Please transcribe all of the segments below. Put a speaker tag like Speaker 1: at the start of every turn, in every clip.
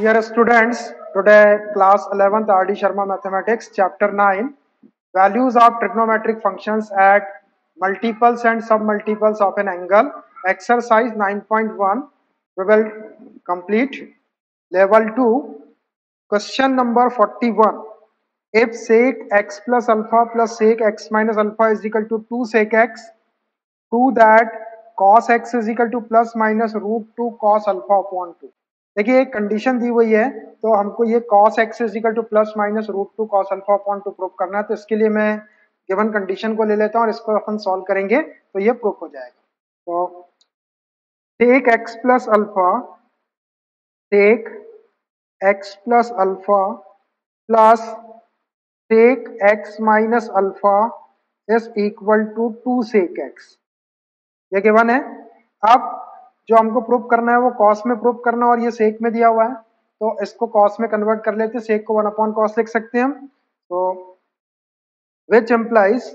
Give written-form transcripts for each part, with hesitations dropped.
Speaker 1: Dear students, today class 11th RD Sharma Mathematics chapter 9 values of trigonometric functions at multiples and submultiples of an angle exercise 9.1 we will complete level 2 question number 41 if sec x plus alpha plus sec x minus alpha is equal to 2 sec x to that cos x is equal to plus minus root 2 cos alpha upon 2। देखिए एक condition दी हुई है तो हमको ये cos x is equal to plus minus root two cos alpha upon two prove करना है। तो इसके लिए मैं गिवन कंडीशन को ले लेता हूँ और इसको अपन सॉल्व करेंगे तो ये प्रूव हो जाएगा। तो sec x plus alpha sec x plus alpha plus sec x minus alpha is equal to 2 sec x, ये गिवन है। अब जो हमको प्रूव करना है वो कॉस में प्रूव करना है और ये सेक में दिया हुआ है तो इसको कॉस में कन्वर्ट कर लेते हैं, सेक को 1 अपॉन कॉस लिख सकते हैं हम। तो which implies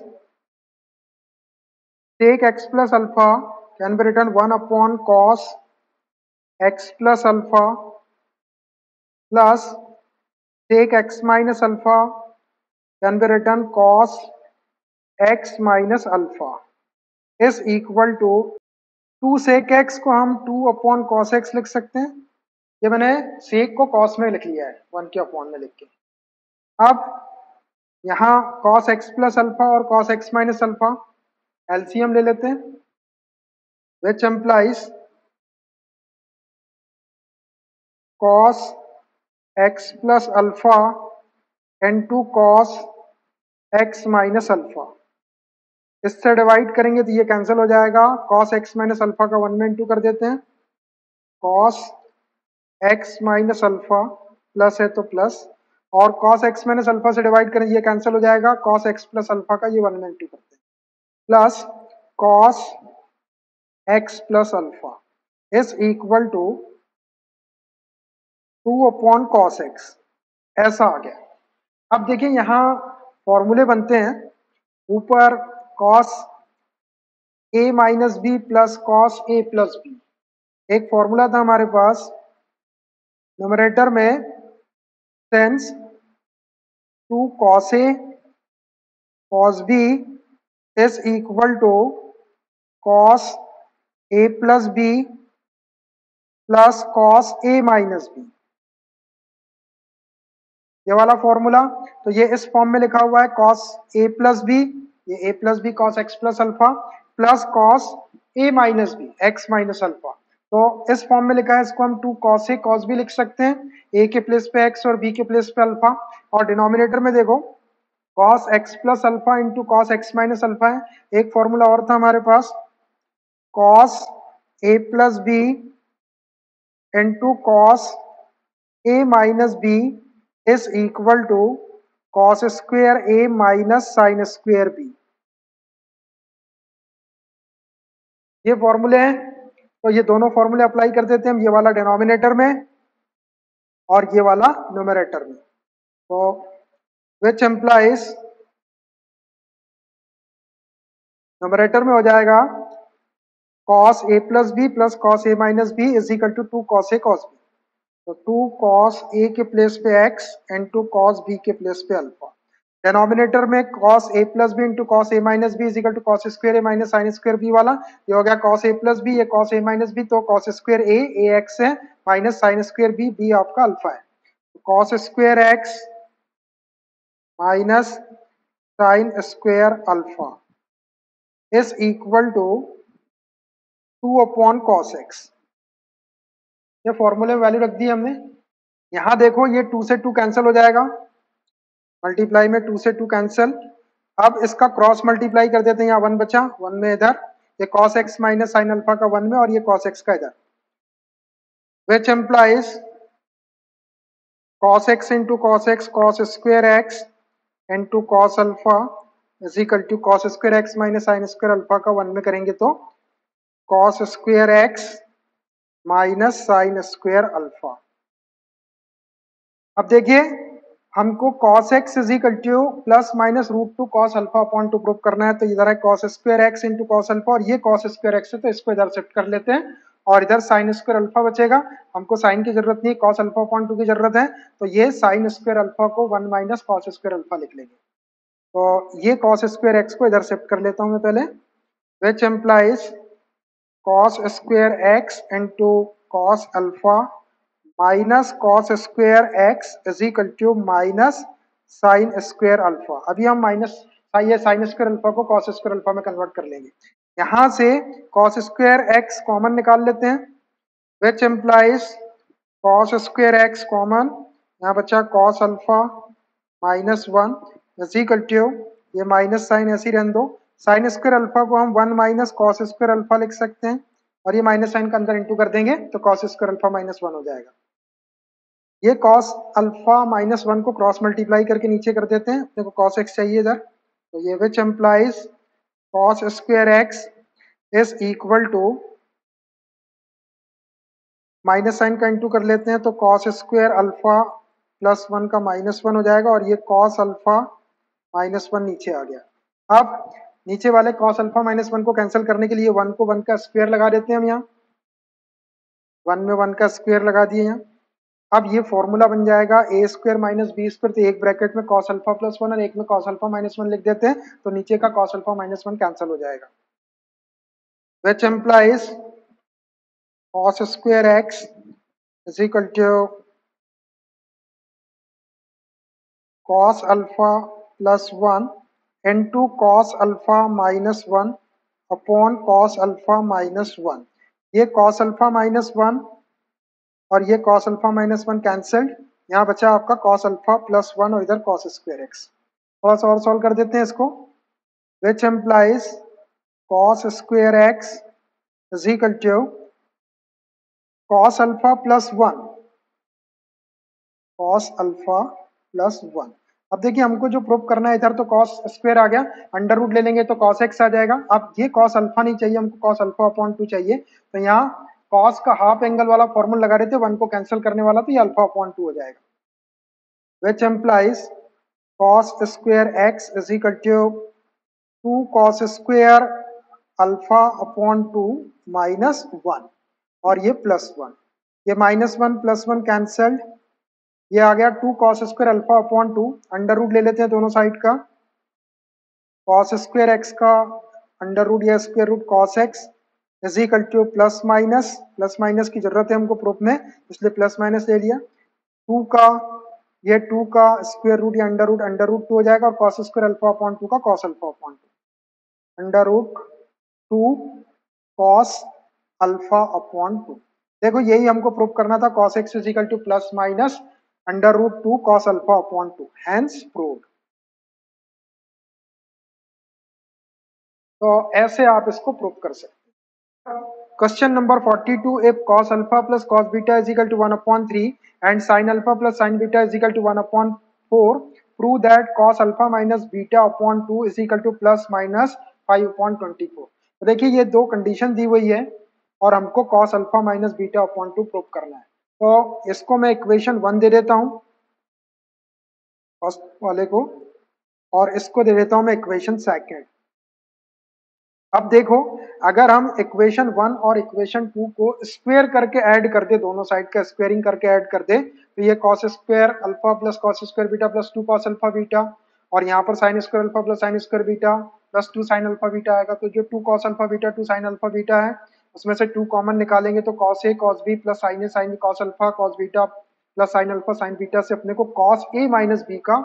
Speaker 1: sec X plus alpha can be written 1 upon cos X plus alpha plus sec X minus alpha can be written cos X minus alpha is equal to 2 sec X को हम 2 upon cos x लिख सकते हैं। ये मैंने सेक को cos में लिख लिया है 1 के अपॉन में लिख के। अब यहाँ कॉस एक्स प्लस अल्फा और cos X minus alpha LCM ले लेते हैं, which implies cos X plus alpha into cos X minus alpha. इससे डिवाइड करेंगे तो ये कैंसिल हो जाएगा, cos x माइनस अल्फा का 1 में इंटू कर देते हैं, cos x minus alpha plus है तो प्लस, और cos x माइनस अल्फा से डिवाइड करें ये कैंसिल हो जाएगा, cos x प्लस अल्फा का ये 1 में इंटू करते हैं plus cos x plus alpha is equal to 2 upon cos x, ऐसा आ गया। अब देखिए यहाँ फॉर्मूले बनते हैं, ऊपर cos a minus B plus cos a plus B, एक फॉर्मूला था हमारे पास न्यूमरेटर में सेंस 2 cos a cos b is equal to cos a plus b plus cos a minus b, ये वाला फॉर्मूला। तो ये इस फॉर्म में लिखा हुआ है cos a प्लस b, ये a plus B cos x plus alpha plus cos a minus B x minus alpha. तो इस फॉर्म में लिखा है, इसको हम 2 cos a cos b लिख सकते हैं, a के प्लेस पे x और b के प्लेस पे अल्फा, और डिनोमिनेटर में देखो cos x plus alpha into cos x minus alpha है। एक फॉर्मूला और था हमारे पास cos a plus b into cos a minus b is equal to cos square a minus sine square b। ये फॉर्मूले हैं, तो ये दोनों फॉर्मूले अप्लाई कर देते हैं हम, ये वाला डिनोमिनेटर में और ये वाला न्यूमरेटर में। तो विच एम्प्लाइज न्यूमरेटर में हो जाएगा cos a plus B plus cos a minus B is equal to 2 cos a cos b। तो 2 cos a के प्लेस पे x एंड 2 cos b के प्लेस पे अल्फा। डिनोमिनेटर में cos a plus B into cos a minus B is equal to cos square a minus sine square b वाला, ये हो गया cos a प्लस बी, ये cos a minus B, तो cos square a x है minus sine square b आपका alpha है। cos square x minus sine square alpha is equal to 2 upon cos x। ये फॉर्मूले में वैल्यू रख दी हमने। यहाँ देखो ये 2 से 2 कैंसिल हो जाएगा, मल्टीप्लाई में 2 से 2 कैंसिल। अब इसका क्रॉस मल्टीप्लाई कर देते हैं, यहाँ 1 बचा, 1 में इधर ये cos x minus sine alpha का 1 में और ये cos x का इधर, which implies cos x into cos x cos square x into cos alpha is equal to cos square x minus sine square alpha का 1 में करेंगे तो cos square x minus sine square alpha. अब देखिए हमको cos x is equal to plus minus root two cos alpha upon two prove करना है। तो इधर है cos square x into cos alpha और ये cos स्क्वायर x है तो इसको इधर शिफ्ट कर लेते हैं और इधर साइन स्क्वायर अल्फा बचेगा, हमको साइन की जरूरत नहीं, कॉस अल्फा अपॉन 2 की जरूरत है, तो ये साइन स्क्वायर अल्फा को 1 माइनस कॉस स्क्वायर अल्फा लिख लेंगे। तो ये कॉस स्क्वायर एक्स को इधर शिफ्ट कर लेता हूं मैं पहले, which implies cos square X into cos alpha minus cos square X is equal to minus sine square alpha. अभी हम माइनस ये साइन स्क्वायर अल्फा को कॉस स्क्वायर अल्फा में कन्वर्ट कर लेंगे। यहां से कॉस स्क्वायर एक्स कॉमन निकाल लेते हैं, which implies cos square X common, यहाँ बचा cos alpha minus 1 is equal to, ये माइनस साइन ऐसे ही रहने दो, साइन स्क्वायर अल्फा को हम 1 माइनस कॉस स्क्वायर अल्फा लिख सकते हैं, और ये माइनस साइन का अंदर इंटू कर देंगे तो कॉस स्क्वायर अल्फा माइनस 1 हो जाएगा। ये कॉस अल्फा माइनस 1 को क्रॉस मल्टीप्लाई करके नीचे कर देते हैं, देखो कॉस एक्स चाहिए इधर, तो ये which implies cos square X is equal to, minus sine का इंटू कर लेते हैं तो कॉस स्क्वायर अल्फा प्लस 1 का माइनस 1 हो जाएगा, और ये कॉस अल्फा माइनस 1 नीचे आ गया। अब नीचे वाले कॉस अल्फा माइनस 1 को कैंसिल करने के लिए 1 को 1 का स्क्वायर लगा देते हैं हम यहाँ, 1 में 1 का स्क्वायर लगा दिए यहाँ। अब ये फॉर्मूला बन जाएगा ए स्क्वायर माइनस बी स्क्वायर, तो एक ब्रैकेट में कॉस अल्फा प्लस 1 और एक में कॉस अल्फा माइनस 1 लिख देते हैं, तो नीचे का कॉस अल्फा माइनस 1 कैंसिल हो जाएगा, which implies cos square x is equal to cos alpha plus 1 into cos alpha minus 1 upon cos alpha minus 1। ये cos alpha minus 1 और ये cos alpha minus 1 कैंसल्ड, यहाँ बचा आपका cos alpha plus 1 और इधर cos square x। थोड़ा सा और सॉल्व कर देते हैं इसको, which implies cos square x is equal to cos alpha plus 1 cos alpha plus 1। अब देखिए हमको जो प्रूव करना है, इधर तो cos स्क्वायर आ गया, अंडर रूट ले लेंगे तो cos x आ जाएगा। अब ये cos अल्फा नहीं चाहिए हमको, cos अल्फा अपॉन 2 चाहिए, तो यहाँ cos का हाफ एंगल वाला फॉर्मूला लगा रहे थे, 1 को कैंसिल करने वाला, तो ये अल्फा अपॉन 2 हो जाएगा, which implies cos square x is equal to 2 cos square alpha upon 2 minus 1, और ये प्लस 1, ये माइनस 1 प्लस 1 कैंसल्ड, ये आ गया 2 cos square alpha upon 2, under root ले लेते हैं दोनों साइड का, cos स्क्वायर एक्स का अंडर रूट या square root cos x is equal to plus minus की जरूरत है हमको प्रूफ में, इसलिए प्लस माइनस ले लिया, 2 का ये 2 का स्क्वायर रूट या अंडर रूट 2 हो जाएगा, और cos स्क्वायर अल्फा अपॉन 2 का cos alpha upon 2, under root 2 cos alpha upon 2। देखो यही हमको प्रूफ करना था, cos x is equal to plus minus under root 2 cos alpha upon 2, hence proved. तो ऐसे आप इसको प्रूव कर सकते हैं। Question number 42, if cos alpha plus cos beta is equal to 1 upon 3 and sin alpha plus sin beta is equal to 1 upon 4, prove that cos alpha minus beta upon 2 is equal to plus minus 5 upon 24। तो देखिए ये दो condition दी हुई है और हमको cos alpha minus beta upon 2 prove करना है, तो इसको मैं इक्वेशन 1 दे देता हूं फर्स्ट वाले को, और इसको दे देता हूं मैं इक्वेशन सेकेंड। अब देखो अगर हम इक्वेशन 1 और इक्वेशन 2 को स्क्वायर करके ऐड कर दे, दोनों साइड का स्क्वायरिंग करके ऐड कर दे, तो ये cos square alpha plus cos square beta plus 2 cos alpha beta, और यहाँ पर sin square alpha plus sin square beta plus 2 sin alpha beta आएगा। तो जो 2 cos alpha beta 2 sin alpha beta है, उसमें से 2 कॉमन निकालेंगे तो cos a cos b plus sin a sin cos alpha cos beta plus sin alpha sin beta से अपने को cos a माइनस b का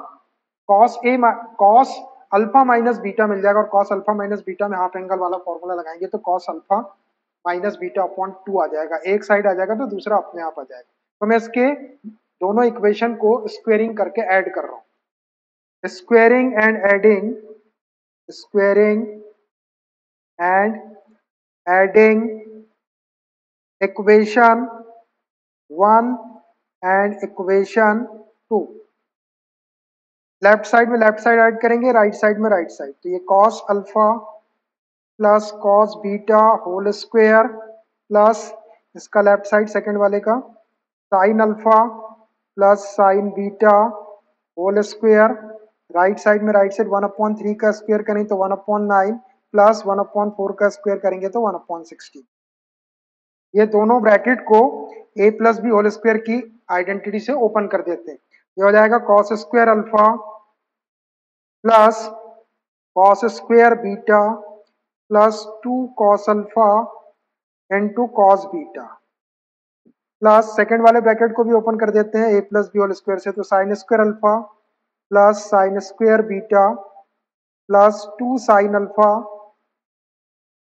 Speaker 1: cos अल्फा माइनस बीटा मिल जाएगा, और cos अल्फा माइनस बीटा में हाफ एंगल वाला formula लगाएंगे तो cos alpha minus beta upon 2 आ जाएगा, एक साइड आ जाएगा तो दूसरा अपने आप आ जाएगा। तो मैं इसके दोनों इक्वेशन को स्क्वेयरिंग करके ऐड कर रहा हूं, squaring and adding equation 1 and equation 2, left side में लेफ्ट साइड ऐड करेंगे, राइट साइड में राइट साइड, तो ये cos alpha plus cos beta whole square plus इसका लेफ्ट साइड सेकंड वाले का sin alpha plus sin beta whole square, right side में right side 1/3 का स्क्वायर करें तो 1/9 प्लस 1/4 का स्क्वायर करेंगे तो 1/16। ये दोनों ब्रैकेट को a plus B whole square की आइडेंटिटी से ओपन कर देते हैं। ये हो जाएगा cos square alpha plus cos square beta plus 2 cos alpha into cos beta plus second वाले ब्रैकेट को भी ओपन कर देते हैं a plus B whole square से, तो sine square alpha plus sine square beta plus 2 sine alpha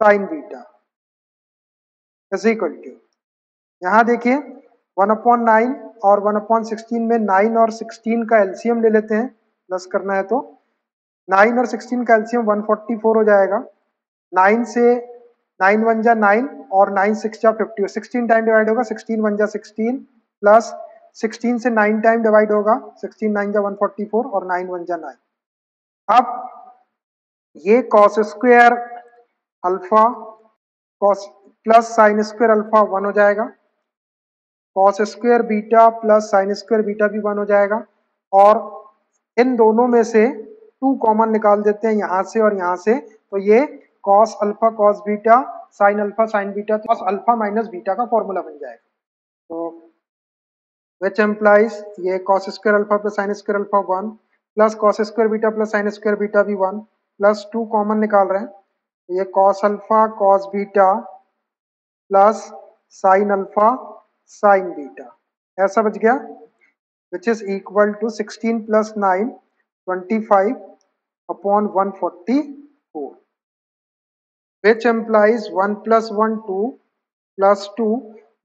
Speaker 1: sine beta is equal to, यहाँ देखिए 1/9 और 1/16 में 9 और 16 का एलसीएम ले लेते हैं, प्लस करना है तो 9 और 16 का एलसीएम 144 हो जाएगा। 9 से 9 1 जा 9 और 9 6 जा 50, 16 टाइम डिवाइड होगा, 16 1 जा 16 प्लस 16 से 9 टाइम डिवाइड होगा, 16 9 जा 144 और 9 1 जा 9। अब ये cos square alpha cos plus sine square alpha 1 हो जाएगा, cos square beta plus sine square beta भी 1 हो जाएगा, और इन दोनों में से 2 कॉमन निकाल देते हैं यहाँ से और यहाँ से, तो ये cos alpha cos beta sine alpha sine beta cos alpha minus beta का फॉर्मूला बन जाएगा। तो विच एम्प्लाइज ये cos square alpha plus sine square alpha 1 plus cos square beta plus sine square beta भी 1 प्लस 2 कॉमन निकाल रहे हैं, तो ये cos alpha cos beta plus sine alpha sine beta ऐसा बच गया, which is equal to 16 plus 9 25 upon 144, which implies 1 plus 1 2 plus 2,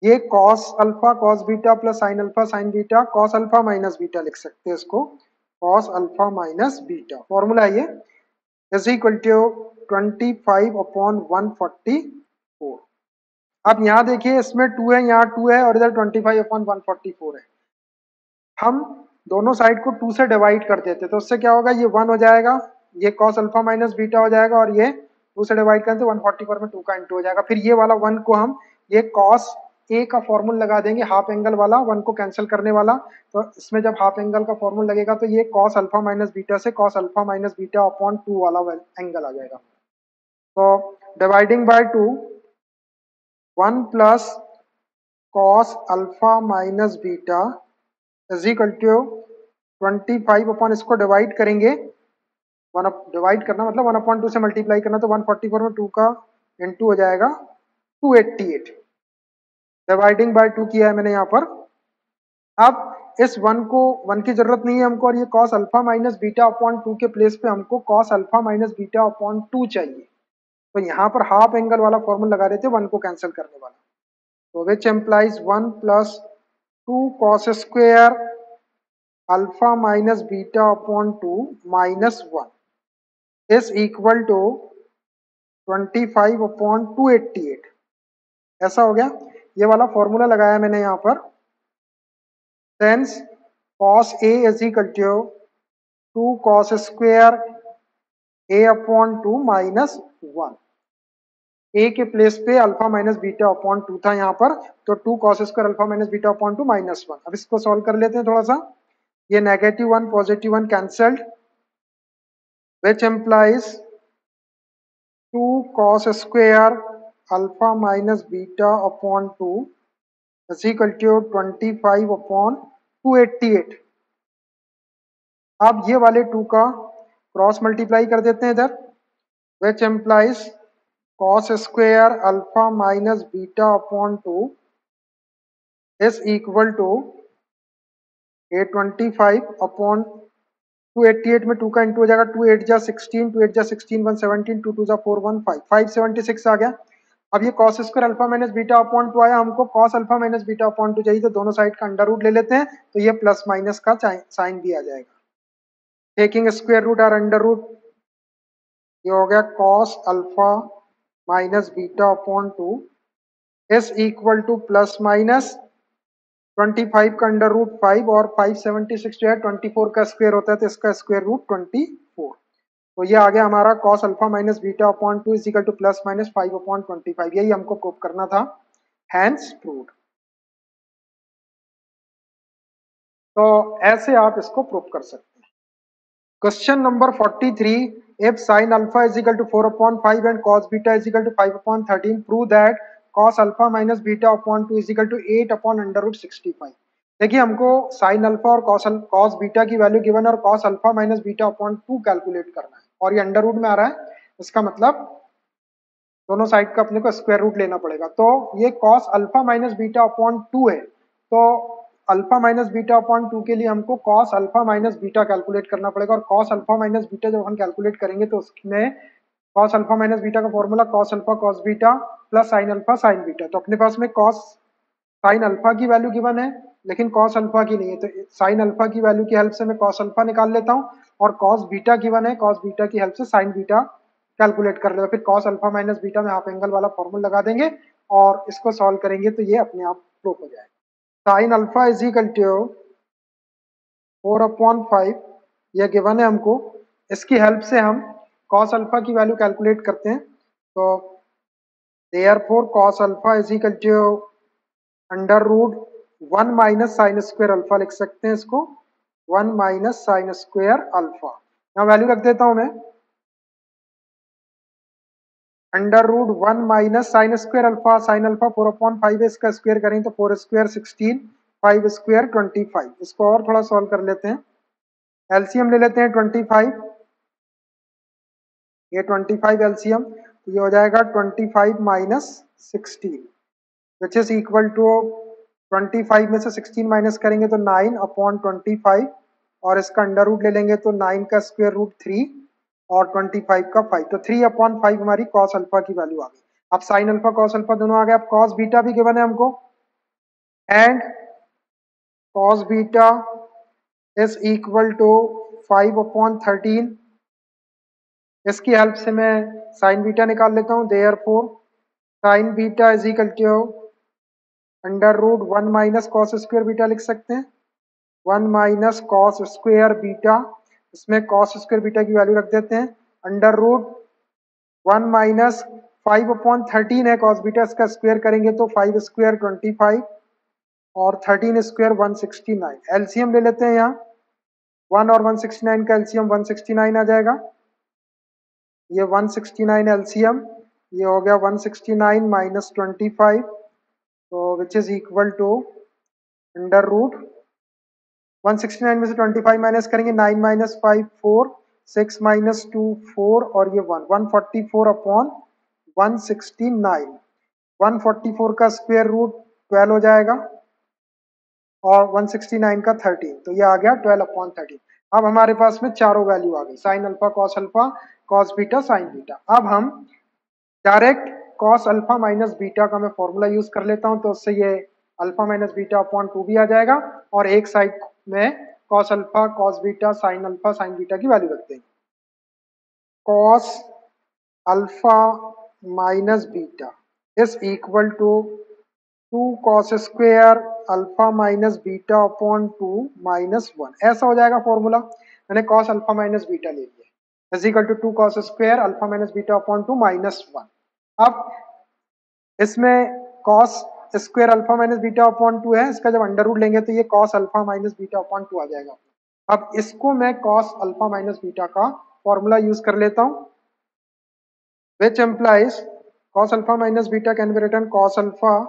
Speaker 1: ये cos alpha cos beta plus sine alpha sine beta cos alpha minus beta लिख सकते हैं इसको, cos alpha minus beta formula ये is equal to 25 upon 144। अब यहाँ देखिए इसमें 2 है, यहाँ 2 है और इधर 25 अपॉन 144 है। हम दोनों साइड को 2 से डिवाइड कर देते तो उससे क्या होगा, ये 1 हो जाएगा, ये कॉस अल्फा माइनस बीटा हो जाएगा, और ये 2 से डिवाइड करें तो 144 में 2 का इंटू हो जाएगा। फिर ये वाला 1 को हम ये कॉस ए का फॉर्मूला लगा देंगे, हाफ एंगल वाला 1 को कैंसिल करने वाला, तो इसमें जब हाफ एंगल का फॉर्मूला लगेगा तो ये कॉस अल्फा माइनस बीटा से cos alpha minus beta upon 2 वाला एंगल आ जाएगा। तो dividing by 2 1 plus cos alpha minus beta is equal to 25 upon इसको डिवाइड करेंगे, डिवाइड करना मतलब 1/2 से मल्टीप्लाई करना, तो 144 में 2 का इंटू हो जाएगा 288, डिवाइडिंग बाय 2 किया है मैंने यहाँ पर। अब इस 1 को 1 की जरूरत नहीं है हमको, और ये cos alpha minus beta upon 2 के प्लेस पे हमको cos alpha minus beta upon 2 चाहिए, तो यहाँ पर हाफ एंगल वाला फॉर्मूला लगा देते 1 को कैंसिल करने वाला, तो which implies 1 plus 2 cos square alpha minus beta upon 2 minus 1 is equal to 25 upon 288, ऐसा हो गया। ये वाला फॉर्मूला लगाया मैंने यहाँ पर, since cos a is equal to 2 cos square a upon 2 minus 1, a के प्लेस पे अल्फा माइनस बीटा अपॉन 2 था यहाँ पर, तो 2 cos square alpha minus beta upon 2 minus 1। अब इसको सॉल्व कर लेते हैं थोड़ा सा, ये negative 1 positive 1 cancelled, which implies 2 cos square alpha minus beta upon 2 is equal to 25 upon 288। अब ये वाले 2 का क्रॉस मल्टीप्लाई कर देते हैं इधर, which implies cos square alpha minus beta upon 2 is equal to 25 upon 288 में 2 का इंटू हो जाएगा, 2 8 जा 16, 2 8 जा 16 117, 2 2 जा 4 1 5 576 आ गया। अब ये cos square alpha minus beta upon 2 आया, हमको cos alpha minus beta upon 2 चाहिए, तो दोनों साइड का अंडर रूट ले लेते हैं, तो ये प्लस माइनस का साइन भी आ जाएगा, टेकिंग स्क्वायर रूट और अंडर रूट, ये हो गया cos alpha minus beta upon 2 is equal to plus minus 25 का अंडर रूट 5 और 576 जो है 24 का स्क्वायर होता है, तो इसका स्क्वायर रूट 24, तो ये आ गया हमारा cos alpha minus beta upon 2 is equal to plus minus 5 upon 25, यही हमको प्रूव करना था, हैंस प्रूव्ड। तो ऐसे आप इसको प्रूव कर सकते हैं। Question number 43, if sin alpha is equal to 4 upon 5 and cos beta is equal to 5 upon 13 prove that cos alpha minus beta upon 2 is equal to 8 upon under root 65। देखिए हमको sine alpha और cos beta की value given है और cos alpha minus beta upon 2 calculate करना है और ये अंडर रूट में आ रहा है, इसका मतलब दोनों साइड का अपने को स्क्वायर रूट लेना पड़ेगा। तो ये cos alpha minus beta upon 2 है, तो अल्फा माइनस बीटा अपॉन 2 के लिए हमको cos alpha minus beta calculate करना पड़ेगा और कॉस अल्फा माइनस बीटा जब हम कैलकुलेट करेंगे तो उसमें कॉस अल्फा माइनस बीटा का formula cos alpha cos beta plus sine alpha sine beta. तो अपने पास में कॉस साइन अल्फा की वैल्यू गिवन है लेकिन कॉस अल्फा की नहीं है, तो साइन अल्फा की वैल्यू की हेल्प से मैं कॉस अल्फा निकाल लेता हूँ और कॉस बीटा गिवन है, कॉस बीटा की हेल्प से साइन बीटा कैलकुलेट कर लेगा। फिर कॉस अल्फा माइनस बीटा में हाफ एंगल वाला फॉर्मूला लगा देंगे और इसको सॉल्व करेंगे तो ये अपने आप प्रूफ हो जाएगा। Sine alpha is equal to 4/5 यह गिवन है हमको, इसकी हेल्प से हम कॉस अल्फा की वैल्यू कैलकुलेट करते हैं। तो therefore cos alpha is equal to under root 1 minus sine square alpha लिख सकते हैं इसको, 1 माइनस साइन स्क्वायर अल्फा। यहाँ वैल्यू रख देता हूं मैं, under root 1 minus sine square alpha, sine alpha 4/5 है, इसका स्क्वायर करें तो 4 स्क्वायर 16, 5 स्क्वायर 25। इसको और थोड़ा सॉल्व कर लेते हैं, एलसीएम ले लेते हैं 25, ये 25 एलसीएम, तो ये हो जाएगा 25 minus 16 which is equal to 25 में से 16 माइनस करेंगे तो 9/25 और इसका अंडर रूट ले लेंगे तो 9 का स्क्वायर रूट 3 और 25 का 5, तो 3/5 हमारी कॉस अल्फा की वैल्यू आ गई। अब साइन अल्फा कॉस अल्फा दोनों आ गए। अब कॉस बीटा भी गिवन है हमको, and cos beta is equal to 5/13। इसकी हेल्प से मैं साइन बीटा निकाल लेता हूँ, therefore sine beta is equal to under root 1 minus cos square beta लिख सकते हैं, 1 माइनस कॉस स्क्वायर बीटा, इसमें कॉस स्क्वायर बीटा की वैल्यू रख देते हैं, अंडर रूट 1 माइनस 5/13 है कॉस बीटा, इसका स्क्वायर करेंगे तो 5 स्क्वायर 25 और 13 स्क्वायर 169। एलसीएम ले लेते हैं यहाँ, 1 और 169 का एलसीएम 169 आ जाएगा, ये 169 एलसीएम, ये हो गया 169 माइनस 25, तो which is equal to under root 169 में से 25 माइनस करेंगे, 9 माइनस 5 4, 6 माइनस 2 4 और ये 144/169, 144 का स्क्वायर रूट 12 हो जाएगा और 169 का 13, तो ये आ गया 12/13। अब हमारे पास में चारों वैल्यू आ गई, sine alpha cos beta sign beta. अब हम direct cos alpha minus beta का मैं फॉर्मूला यूज कर लेता हूं, तो उससे ये अल्फा माइनस बीटा अपॉन 2 भी आ जाएगा और एक साइड में cos alpha cos beta sine alpha sine beta की वैल्यू रख देंगे। Cos alpha minus beta is equal to 2 cos square alpha minus beta upon 2 minus 1, ऐसा हो जाएगा फॉर्मूला। मैंने कॉस अल्फा माइनस बीटा ले लिया, is equal to 2 cos square alpha minus beta upon 2 minus 1। अब इसमें cos square alpha minus beta upon 2 है, इसका जब अंडर रूट लेंगे तो ये cos alpha minus beta upon 2 आ जाएगा। अब इसको मैं कॉस अल्फा माइनस बीटा का फॉर्मूला यूज कर लेता हूं, which implies cos alpha minus beta can be written cos alpha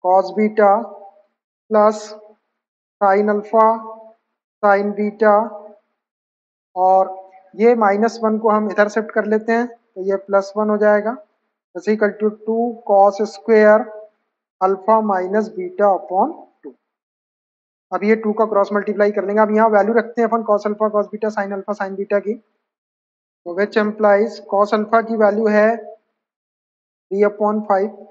Speaker 1: cos beta plus sine alpha sine beta, और ये -1 को हम इधर शिफ्ट कर लेते हैं तो ये +1 हो जाएगा, is equal to 2 cos square alpha minus beta upon 2। अब ये 2 का क्रॉस मल्टीप्लाई कर लेंगे। अब यहाँ वैल्यू रखते हैं अपन cos alpha cos beta sine alpha sine beta की, तो विच एम्प्लाइज कॉस अल्फा की वैल्यू है 3/5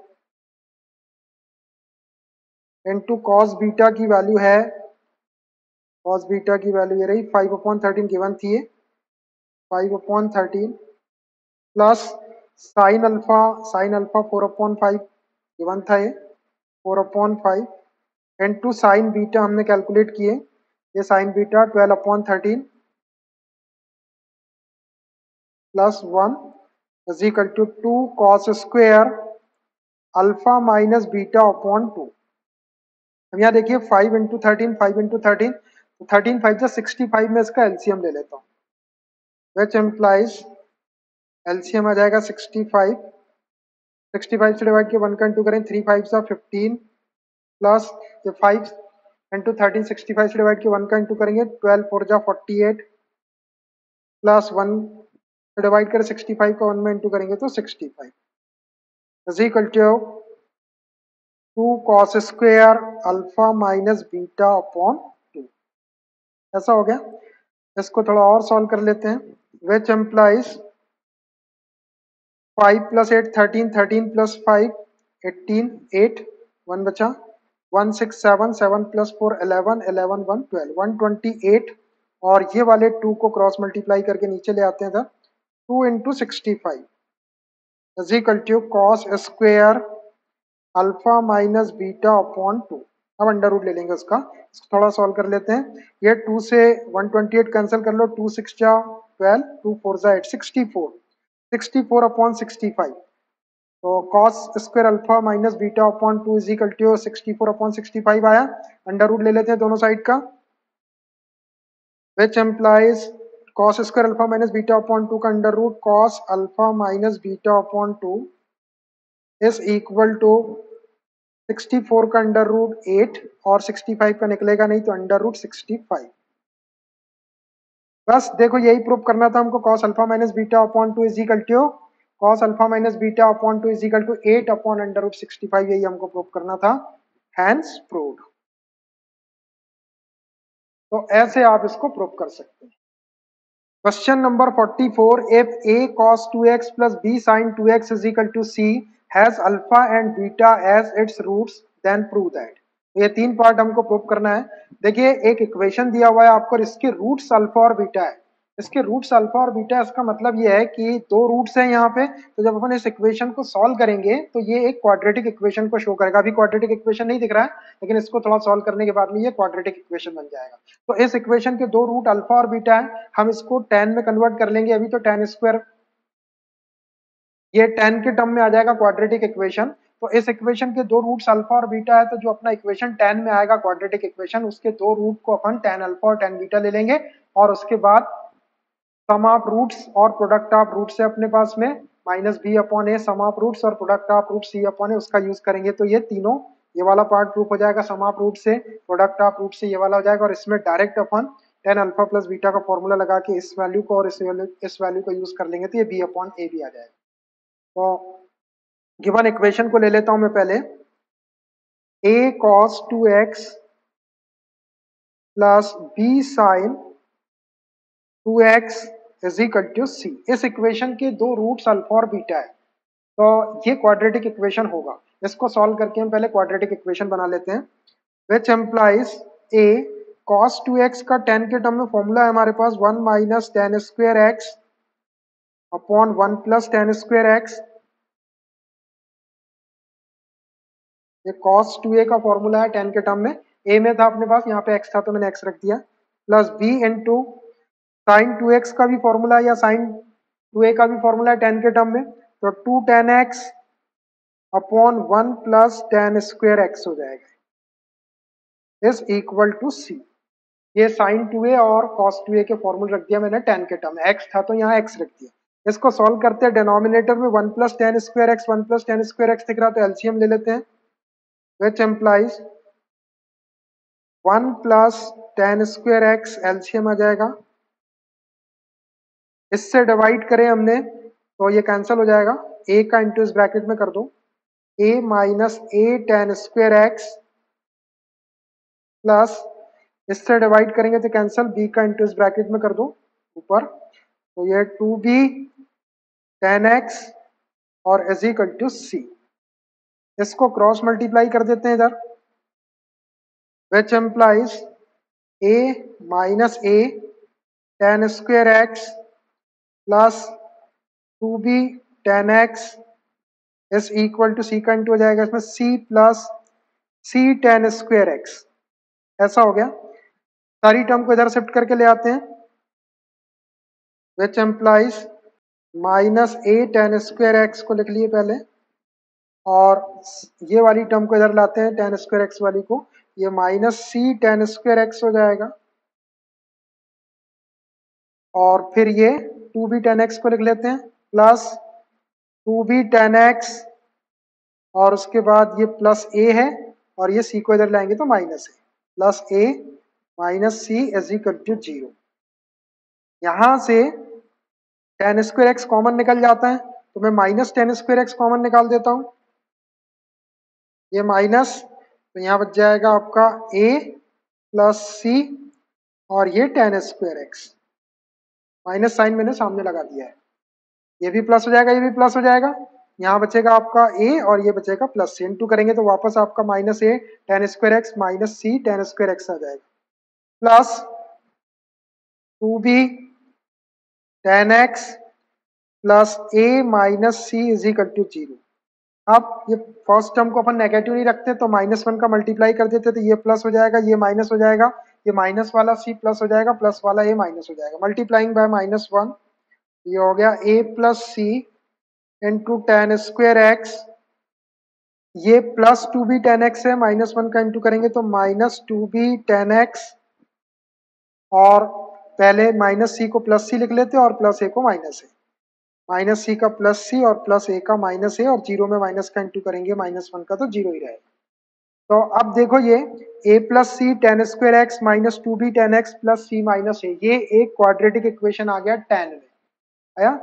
Speaker 1: इंटू कॉस बीटा की वैल्यू है, कॉस बीटा की वैल्यू ये रही 5/13 गिवन थी, 5/13 प्लस साइन अल्फा 4/5 गिवन था, ये 4/5 इंटू साइन बीटा हमने कैलकुलेट किए, ये sine beta 12/13 plus 1 is equal to 2 cos square alpha minus beta upon 2। अब यहाँ देखिए 5 इंटू 13 5 इंटू 13, तो 13 5 जा 65 में इसका एलसीएम ले लेता हूँ, विच एम्प्लाइज एलसीएम आ जाएगा 65 65 से डिवाइड किया 1 का इंटू करें 3 5 सा 15 प्लस ये 5 इंटू 13 65 से डिवाइड किया 1 का इंटू करेंगे 12 4 जा 48 प्लस 1 डिवाइड करें 65 का 1 में इंटू करेंगे तो 65 is equal to 2 cos square alpha minus beta upon 2। ऐसा हो गया। इसको थोड़ा और सॉल्व कर लेते हैं। विच एम्प्लाइज 5 प्लस 8 13 13 प्लस 5 18 8 1 बचा 1 6 7 7 प्लस 4 11 11 1 12 128 और ये वाले 2 को क्रॉस मल्टीप्लाई करके नीचे ले आते हैं इधर 2 into 65 is equal to cos square alpha minus beta upon 2। अब अंडर रूट ले लेंगे उसका। इसको थोड़ा सॉल्व कर लेते हैं। ये 2 से 128 कैंसिल कर लो 2 6 जा 12 2 4 जा 8 64 64 अपॉन 65 तो cos square alpha minus beta upon 2 is equal to 64 upon 65 आया। अंडर रूट ले लेते हैं दोनों साइड का which implies cos square alpha minus beta upon 2 का under root cos alpha minus beta upon 2 is equal to 64 का under root 8 और 65 का निकलेगा नहीं तो अंडर रूट 65। बस देखो यही प्रूव करना था हमको cos alpha minus beta upon 2 is equal to cos alpha minus beta upon 2 is equal to 8 upon under root 65 यही हमको प्रूव करना था। Hence proved. तो ऐसे आप इसको प्रूव कर सकते हैं। Question number 44 if a cos 2x plus b sin 2x is equal to c has alpha and beta as its roots then prove that। ये तीन पार्ट हमको प्रूव करना है। देखिए एक इक्वेशन दिया हुआ है आपको और इसके रूट्स अल्फा और बीटा है। इसके रूट्स अल्फा और बीटा इसका मतलब ये है कि दो रूट्स हैं यहाँ पे। तो जब अपन इस इक्वेशन को सॉल्व करेंगे तो ये एक क्वाड्रेटिक इक्वेशन को शो करेगा। अभी क्वाड्रेटिक इक्वेशन नहीं दिख रहा है लेकिन इसको थोड़ा सॉल्व करने के बाद में ये क्वाड्रेटिक इक्वेशन बन जाएगा। तो इस इक्वेशन के दो रूट अल्फा और बीटा है। हम इसको tan में कन्वर्ट कर लेंगे। अभी तो tan स्क्वायर ये tan के टर्म में आ जाएगा क्वाड्रेटिक इक्वेशन। तो इस इक्वेशन के दो रूट्स अल्फा और बीटा है तो जो अपना इक्वेशन tan में आएगा क्वाड्रेटिक इक्वेशन उसके दो रूट को अपन tan अल्फा और tan बीटा ले लेंगे और उसके बाद सम ऑफ रूट्स और प्रोडक्ट ऑफ रूट्स है अपने पास में minus B upon A sum of roots और product of root C upon A उसका यूज करेंगे तो ये तीनों ये वाला पार्ट प्रूफ हो जाएगा। सम ऑफ रूट से प्रोडक्ट ऑफ रूट से ये वाला हो जाएगा और इसमें डायरेक्ट अपन tan अल्फा प्लस बीटा का फॉर्मूला लगा के इस वैल्यू को और इस वैल्यू को यूज कर लेंगे तो ये बी अपॉन ए भी आ जाएगा। तो गिवन इक्वेशन को ले लेता हूं मैं पहले a cos 2x plus b sin 2x is equal to C. इस इक्वेशन के दो रूट्स अल्फा और बीटा है तो ये क्वाड्रेटिक इक्वेशन होगा। इसको सॉल्व करके हम पहले क्वाड्रेटिक इक्वेशन बना लेते हैं which implies a cos 2x का tan के टर्म में फॉर्मूला है हमारे पास 1 minus tan square x upon 1 plus tan square x. ये cos 2a का फॉर्मूला है tan के टर्म में। a में था अपने पास यहाँ पे x था तो मैंने x रख दिया plus b into sine 2x का भी फॉर्मूला है या साइन 2a का भी फॉर्मूला है tan के टर्म में तो 2 tan x upon 1 plus tan square x हो जाएगा इज इक्वल टू सी। ये साइन 2a और cos 2a के फॉर्मूला रख दिया मैंने tan के टर्म में। x था तो यहाँ x रख दिया। इसको सॉल्व करते हैं डिनोमिनेटर में 1 plus tan square X 1 plus tan square X दिख रहा तो एलसीएम ले लेते हैं which implies 1 plus tan square X LCM आ जाएगा। इससे डिवाइड करें हमने तो ये कैंसिल हो जाएगा। a का इंटू इस ब्रैकेट में कर दो a minus a tan square x plus इससे डिवाइड करेंगे तो कैंसिल b का इंटू इस ब्रैकेट में कर दो ऊपर तो ये 2b tan x और इज इक्वल टू c। इसको क्रॉस मल्टीप्लाई कर देते हैं इधर which implies a minus a tan square x plus 2b tan x is equal to c का इंटू हो जाएगा इसमें c plus c tan square x. ऐसा हो गया। सारी टर्म को इधर शिफ्ट करके ले आते हैं which employees minus a tan square x को लिख लिए पहले और ये वाली टर्म को इधर लाते हैं tan स्क्वायर एक्स वाली को ये minus c tan square x हो जाएगा और फिर ये 2b tan x को लिख लेते हैं प्लस 2b tan x और उसके बाद ये प्लस ए है और ये सी को इधर लाएंगे तो माइनस है, plus a minus c is equal to 0। यहां से टेन स्क्वायर एक्स कॉमन निकल जाता है तो मैं minus ten square X common निकाल देता हूं, ये माइनस, तो यहाँ बच जाएगा आपका a प्लस सी और ये tan square x, minus sign मैंने सामने लगा दिया है, ये भी प्लस हो जाएगा, ये भी प्लस हो जाएगा, यहाँ बचेगा आपका a और ये बचेगा प्लस सी, इनटू करेंगे तो वापस आपका minus a tan square x minus c tan square x आ जाएगा, plus 2b tan x plus a minus c is equal to 0। अब ये फर्स्ट टर्म को अपन नेगेटिव नहीं रखते तो माइनस वन का मल्टीप्लाई कर देते तो ये प्लस हो जाएगा, ये माइनस हो जाएगा, ये माइनस वाला सी प्लस हो जाएगा, प्लस वाला ए माइनस हो जाएगा, मल्टीप्लाइंग बाय माइनस वन, ये हो गया a plus c into tan square x, ये plus two B tan x है, माइनस वन का इंटू करेंगे तो minus two B tan x, और पहले माइनस सी को प्लस सी लिख लेते और प्लस ए को माइनस ए, माइनस सी का प्लस सी और प्लस ए का माइनस ए, और जीरो में माइनस का इंटू करेंगे माइनस वन का तो जीरो ही रहेगा। तो अब देखो ये a plus C tan square X minus two B tan x plus C minus A, ये एक क्वाड्रेटिक इक्वेशन आ गया टेन में, आया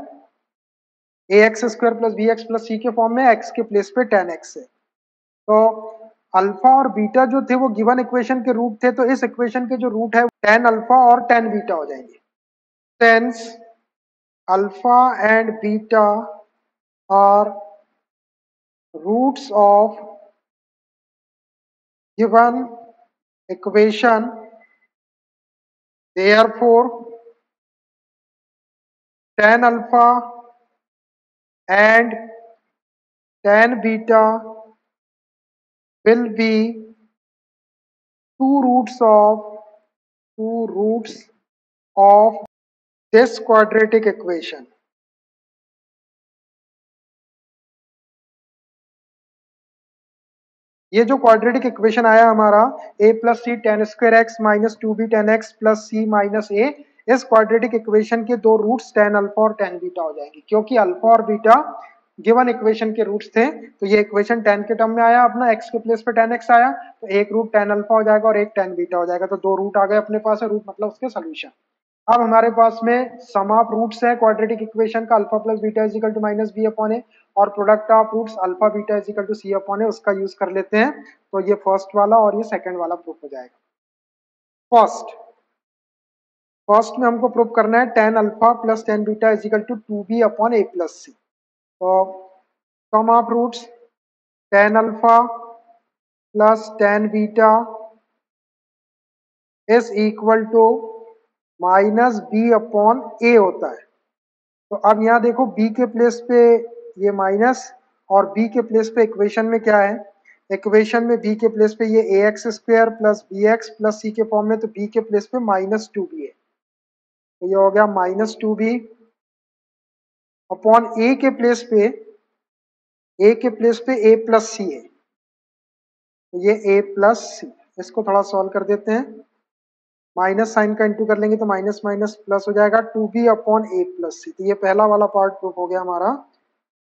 Speaker 1: A X square plus B X plus C के फॉर्म में, एक्स के प्लेस पे टेन एक्स है। तो अल्फा और बीटा जो थे वो गिवन इक्वेशन के रूट थे, तो इस इक्वेशन के जो रूट है टेन अल्फा और टेन बीटा हो जाएंगे। Tans alpha and beta are roots of given equation, therefore tan alpha and tan beta will be two roots of this quadratic equation. ये जो क्वाड्रेटिक इक्वेशन आया हमारा a plus C tan square x minus two B tan x plus C minus A, इस quadratic equation के दो roots tan alpha और tan beta हो जाएंगे, क्योंकि अल्फा और बीटा गिवन इक्वेशन के रूट्स थे। तो ये इक्वेशन टेन के टर्म में आया, अपना एक्स के प्लेस पे टेन एक्स आया, तो एक रूट टेन अल्फा हो जाएगा और एक टेन बीटा हो जाएगा, तो दो रूट आ गए अपने पास, रूट मतलब उसके सोल्यूशन। अब हमारे पास में सम ऑफ रूट्स है क्वाड्रेटिक इक्वेशन का, alpha plus beta is equal to minus B upon A, और product of roots alpha beta is equal to C upon A, उसका यूज कर लेते हैं। तो ये फर्स्ट वाला और ये सेकंड वाला प्रूफ हो जाएगा। फर्स्ट में हमको प्रूफ करना है tan alpha plus tan beta is equal to two B upon A plus C. तो sum of roots tan alpha plus tan beta is equal to minus B upon A होता है। तो अब यहाँ देखो b के प्लेस पे ये माइनस और b के प्लेस पे इक्वेशन में क्या है, इक्वेशन में b के प्लेस पे ये A X square plus B X plus C के फॉर्म में, तो b के प्लेस पे माइनस टू बी है, तो ये हो गया माइनस टू बी अपॉन ए के प्लेस पे, ए के प्लेस पे ए प्लस सी है, तो ये ए प्लस सी, इसको थोड़ा सॉल्व कर देते हैं, माइनस साइन का इंटू कर लेंगे तो माइनस माइनस प्लस हो जाएगा, टू बी अपॉन ए प्लस सी। तो ये पहला वाला पार्ट प्रूफ हो गया हमारा,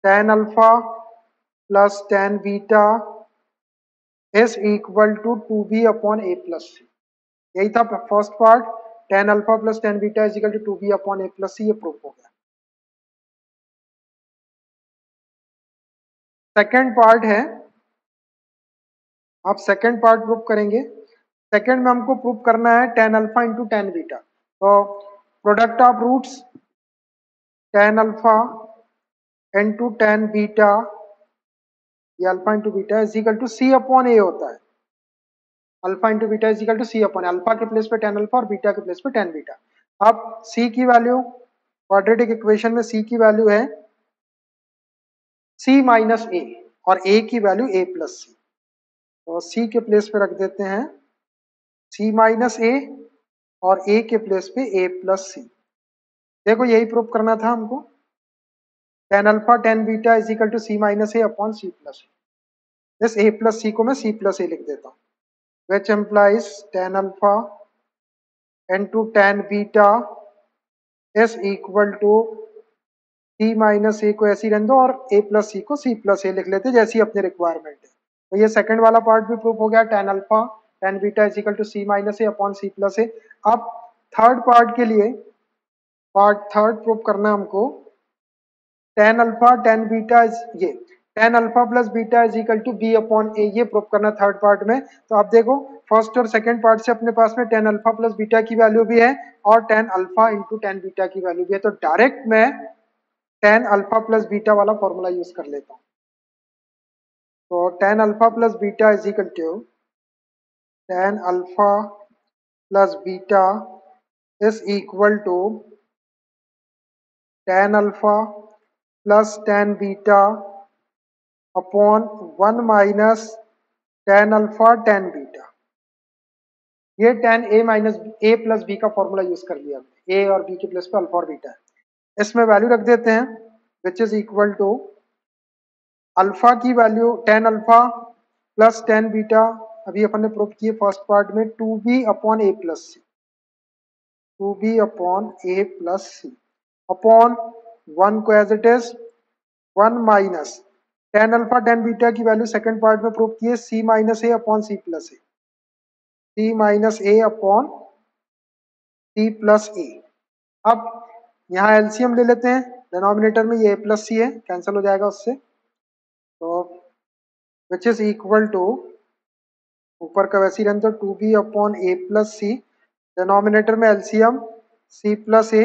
Speaker 1: tan alpha plus tan beta is equal to two B upon A plus C. यही था first part, tan alpha plus tan beta is equal to two B upon A plus C, ये proof हो गया। Second part है, आप second part proof करेंगे। Second में हमको प्रूफ करना है tan alpha into tan beta, तो product of roots tan alpha into tan beta, ये alpha into beta is equal to C upon A होता है, alpha into beta is equal to C upon, alpha के place पे tan alpha और beta के place पे tan beta. अब C की वैल्यू क्वाड्रेटिक इक्वेशन में सी की वैल्यू है सी माइनस ए और ए की वैल्यू ए प्लस सी, तो सी के प्लेस पे रख देते हैं सी माइनस ए और ए के प्लेस पे ए प्लस सी। देखो यही प्रूफ करना था हमको, tan alpha tan beta is equal to C minus A upon C plus A, इस ए प्लस सी को मैं सी प्लस ए लिख देता हूँ, which implies tan alpha into tan beta is equal to C minus A को ऐसे ही रहने दो और ए प्लस सी को सी प्लस ए लिख लेते जैसी अपनी रिक्वायरमेंट है। तो ये सेकंड वाला पार्ट भी प्रूफ हो गया, tan alpha tan beta is equal to C minus A upon C plus A. अब थर्ड पार्ट के लिए, पार्ट थर्ड प्रूफ करना है हमको, tan alpha tan beta is ये tan alpha plus beta is equal to B upon A, ये proof करना third part में। तो आप देखो फर्स्ट और सेकंड पार्ट से अपने पास में टेन अल्फा प्लस बीटा की वैल्यू भी है और tan alpha into tan beta की वैल्यू भी है। तो डायरेक्ट मैं टेन अल्फा प्लस बीटा वाला फॉर्मूला यूज कर लेता हूँ। तो tan alpha plus beta is equal to tan alpha plus beta is equal to tan alpha plus tan beta upon one minus tan alpha tan beta. ये tan a minus a plus b का formula use कर लिया, ए और B के plus पे alpha और beta है। इसमें वैल्यू रख देते हैं which is equal to alpha की value tan alpha plus tan beta, अभी अपन ने प्रूव किए फर्स्ट पार्ट में, टू बी अपॉन ए plus C, two B upon ए प्लस सी अपॉन वन को as it is one minus tan alpha tan beta की value second part में prove किए C minus A upon C plus A, C minus A upon C plus A. अब यहाँ LCM ले लेते हैं, denominator में ये ए प्लस सी है, कैंसिल हो जाएगा उससे। तो विच इज इक्वल टू ऊपर का वैसे ही रहने दो टू बी अपॉन ए प्लस सी, डिनोमिनेटर में LCM c plus a,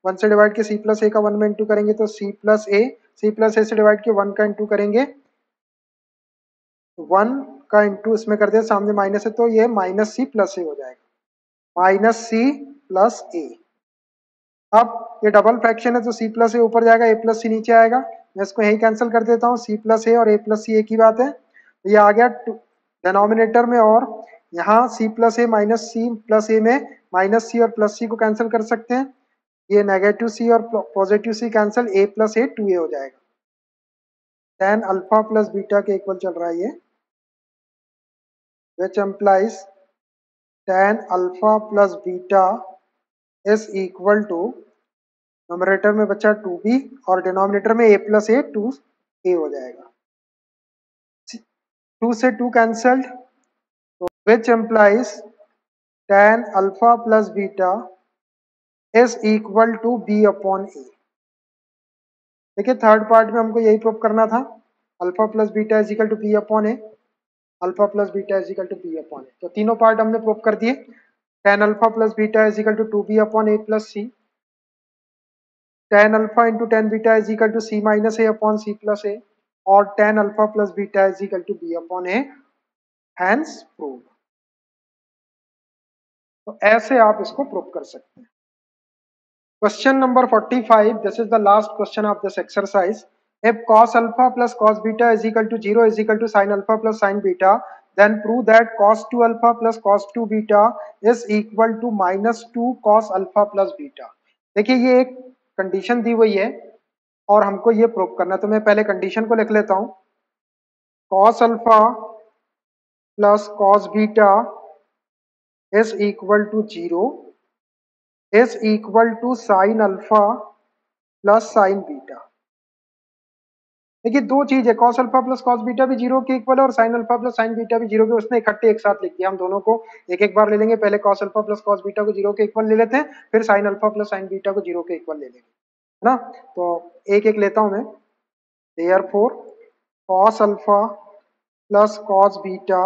Speaker 1: one से डिवाइड के सी प्लस ए का वन में इंटू करेंगे तो सी प्लस ए, सी प्लस ए से डिवाइड के वन का इंटू करेंगे, वन का इंटू इसमें कर दिया सामने माइनस है तो ये माइनस सी प्लस ए हो जाएगा, माइनस सी प्लस ए। अब ये डबल फ्रैक्शन है तो सी प्लस ए ऊपर जाएगा, ए प्लस सी नीचे आएगा, मैं इसको यही कैंसिल कर देता हूँ, सी प्लस ए और ए प्लस सी एक ही बात है। तो ये आ गया डिनोमिनेटर में, और यहाँ सी plus a minus C plus ए में माइनस सी और प्लस सी को कैंसिल कर सकते हैं, ये नेगेटिव सी और positive C cancel, A plus A two A हो जाएगा। टेन अल्फा प्लस बीटा के इक्वल चल रहा है ये, which implies tan alpha plus beta is equal to, nominator में बचा टू बी और डिनोमिनेटर में ए प्लस ए टू ए हो जाएगा, टू से टू कैंसल्ड, तो which implies tan alpha plus beta is equal to B upon A. देखिए third part में हमको यही प्रूव करना था, alpha plus beta is equal to B upon A, alpha plus beta is equal to B upon A. तो तीनों part हमने prove कर दिए, tan alpha plus beta is equal to two B upon A plus C, tan alpha into tan beta is equal to C minus A upon C plus A, और tan alpha plus beta is equal to B upon A, hence prove. तो ऐसे आप इसको prove कर सकते हैं। Question number 45, this is the last question of this exercise. If cos alpha plus cos beta is equal to 0 is equal to sin alpha plus sin beta, then prove that cos 2 alpha plus cos 2 beta is equal to minus 2 cos alpha plus beta. देखिए ये एक condition दी हुई है और हमको ये prove करना है, तो मैं पहले कंडीशन को लिख लेता हूँ, cos alpha plus cos beta is equal to 0 is equal to sin alpha plus sine beta. देखिए दो चीज है, cos alpha plus cos beta भी जीरो के इक्वल है और sign alpha plus sine beta भी जीरो के, उसने इकट्ठे एक साथ लिख दिया। हम दोनों को एक एक बार ले लेंगे, पहले cos alpha plus cos beta को जीरो के इक्वल ले लेते हैं, फिर sign alpha plus sine beta को जीरो के इक्वल ले लेंगे, है ना। तो एक एक लेता हूं मैं, therefore cos alpha plus cos beta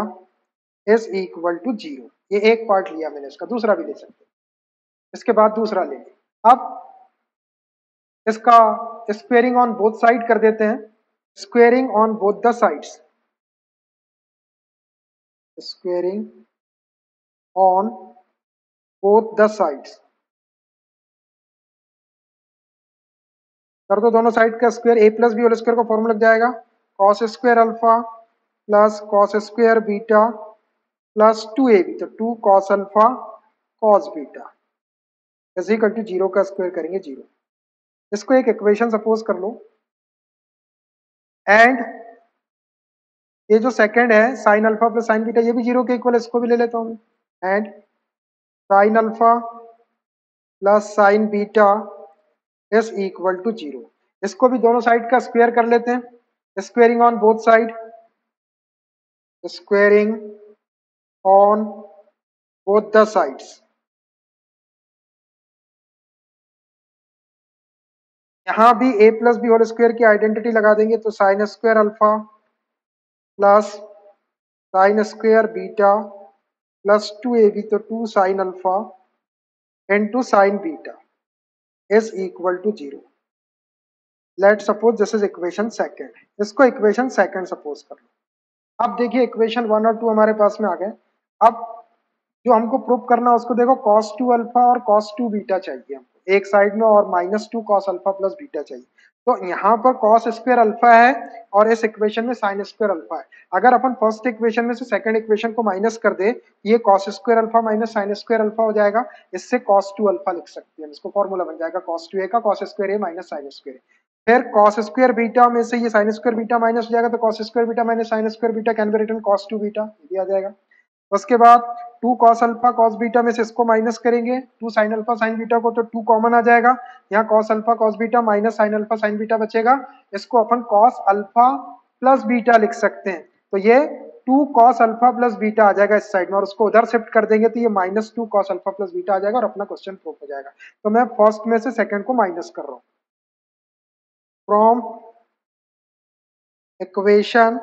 Speaker 1: is equal to zero, ये एक पार्ट लिया मैंने, इसका दूसरा भी ले सकते हैं, इसके बाद दूसरा लेंगे। अब इसका स्क्वेयरिंग ऑन बोथ साइड कर देते हैं, squaring on both the sides, squaring on both the sides कर दो, दोनों साइड का square, A plus B whole square का फॉर्मूला लग जाएगा, cos square alpha plus cos square beta plus two A B, तो two cos alpha cos beta is equal to zero का square करेंगे जीरो। इसको एक इक्वेशन सपोज कर लो, and ये जो सेकंड है sign alpha plus sine beta, ये भी जीरो के इक्वल, इसको भी ले लेता हूँ, and sine alpha plus sine beta is equal to zero. इसको भी दोनों साइड का स्क्वायर कर लेते हैं, squaring on both side, squaring on both the sides. यहां भी a plus B whole square की आइडेंटिटी लगा देंगे, तो sine square alpha plus sine square beta plus 2ab, तो 2 sine alpha into sine beta is equal to 0। Let suppose this is equation second, इसको equation second suppose कर लो। अब देखिए equation 1 और 2 हमारे पास में आ गए। अब जो हमको प्रूव करना है उसको देखो, cos 2 अल्फा और cos 2 बीटा चाहिए हमको एक साइड में, और -2 cos अल्फा प्लस बीटा चाहिए। तो यहाँ पर cos स्क्वायर अल्फा है और इस इक्वेशन में साइन स्क्वायर अल्फा है। अगर अपन फर्स्ट इक्वेशन में से सेकंड इक्वेशन को माइनस कर दे, ये cos square alpha minus sine square alpha हो जाएगा, इससे cos 2 अल्फा लिख सकते हैं, इसको फॉर्मूला बन जाएगा cos 2a का cos square a minus sine square. फिर cos स्क्वायर बीटा में से ये साइन स्क्वायर बीटा माइनस हो जाएगा, तो cos square beta minus sine square beta can be written cos 2 beta, ये आ जाएगा। उसके बाद 2 cos अल्फा cos बीटा में से इसको माइनस करेंगे, 2 sin अल्फा sin बीटा को, तो 2 कॉमन आ जाएगा, यहाँ cos alpha cos beta minus sin alpha sin beta बचेगा, इसको अपन cos अल्फा प्लस बीटा लिख सकते हैं। तो ये 2 cos अल्फा प्लस बीटा आ जाएगा इस साइड में, और उसको उधर शिफ्ट कर देंगे तो ये -2 cos अल्फा प्लस बीटा आ जाएगा और अपना क्वेश्चन प्रूफ हो जाएगा। तो मैं फर्स्ट में से सेकंड को माइनस कर रहा हूँ। फ्रॉम इक्वेशन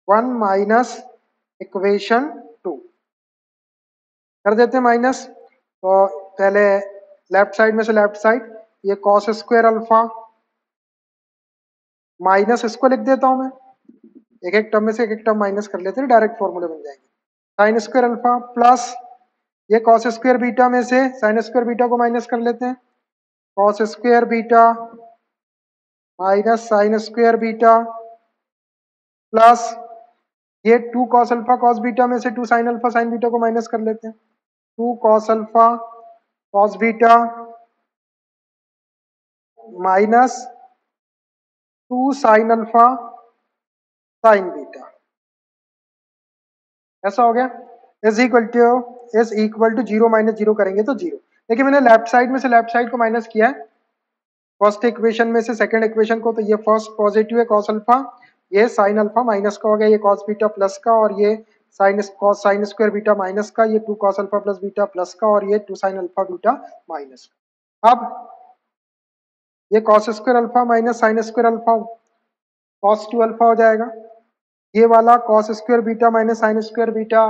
Speaker 1: 1 माइनस इक्वेशन 2 कर देते हैं माइनस। तो पहले लेफ्ट साइड में से लेफ्ट साइड, ये cos स्क्वायर अल्फा माइनस, इसको लिख देता हूं मैं, एक एक टर्म में से एक एक टर्म माइनस कर लेते हैं, डायरेक्ट फॉर्मूले बन जाएंगे। साइन स्क्वायर अल्फा प्लस ये cos स्क्वायर बीटा में से साइन स्क्वायर बीटा को माइनस कर लेते हैं, cos square beta minus sine square beta plus ये 2 cos अल्फा cos बीटा में से 2 sin अल्फा sin बीटा को माइनस कर लेते हैं, 2 cos alpha cos beta minus 2 sin alpha sin beta, ऐसा हो गया। इज इक्वल टू 0 माइनस 0 करेंगे तो 0। देखिए मैंने लेफ्ट साइड में से लेफ्ट साइड को माइनस किया है, फर्स्ट इक्वेशन में से सेकंड इक्वेशन को, तो ये फर्स्ट पॉजिटिव है cos अल्फा, ये sin अल्फा माइनस का हो गया, ये cos बीटा प्लस का, और ये cos sin square beta minus का, ये 2 cos alpha plus beta plus का, और ये 2 sin अल्फा बीटा माइनस का। अब ये cos square alpha minus sine square alpha cos 2 alpha हो जाएगा, ये वाला cos square beta minus sine square beta,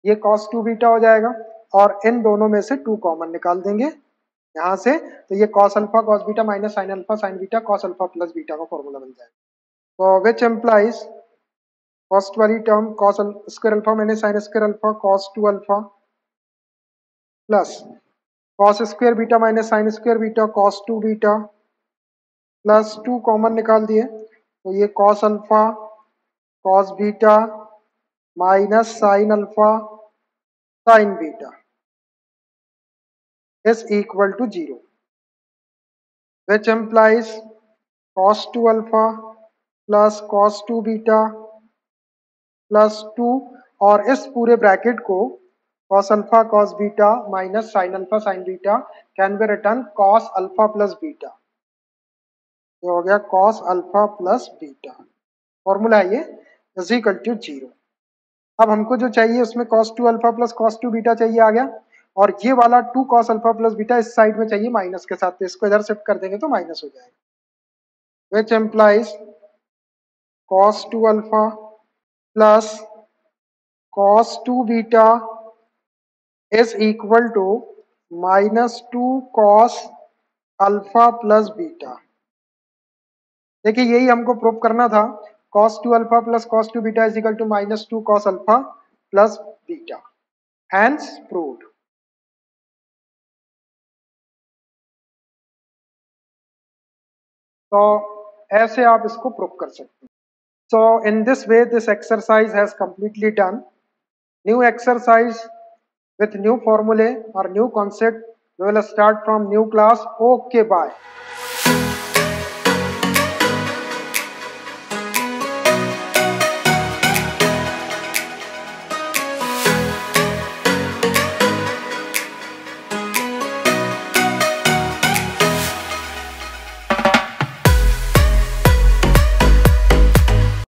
Speaker 1: ये cos 2 बीटा हो जाएगा, और इन दोनों में से 2 कॉमन निकाल देंगे यहां से, तो ये cos alpha cos beta minus sine alpha sine beta cos alpha plus beta का फॉर्मूला बन जाएगा। तो विच एम्प्लाइज फर्स्ट वाली term cos square alpha minus sine square alpha cos 2 alpha plus cos square beta minus sine square beta cos 2 beta plus 2 common निकाल दिए, तो ये cos alpha cos beta minus sine alpha sine beta is equal to 0, which implies cos 2 alpha plus cos 2 beta plus 2, और इस पूरे bracket को cos alpha cos beta minus sine alpha sine beta can B return cos alpha plus beta, ये हो गया cos alpha plus beta, formula है ये, is equal to 0। अब हमको जो चाहिए उसमें cos 2 alpha plus cos 2 beta चाहिए आ गया, और ये वाला 2 cos अल्फा प्लस बीटा इस साइड में चाहिए माइनस के साथ, तो इसको इधर शिफ्ट कर देंगे तो माइनस हो जाएगा, which implies cos 2 alpha plus cos 2 beta is equal to -2 cos alpha plus beta. देखिए यही हमको प्रूव करना था, cos 2 alpha plus cos 2 beta is equal to -2 cos alpha plus beta, hence proved. तो ऐसे आप इसको प्रूव कर सकते हैं। So in this way this exercise has completely done. New exercise with new formulae or new concept, we will start from new class. Okay, bye.